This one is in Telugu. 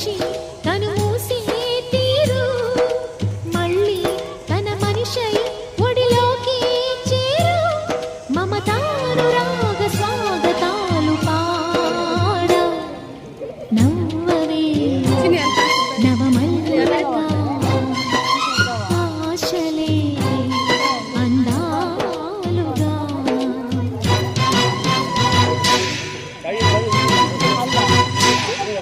మనిషి తను మూసే తీరు మళ్ళీ తన మనిషై ఒడిలోకి చేరు మమతానురాగ స్వాగతాలు పాడ నవ్వవే నవమల్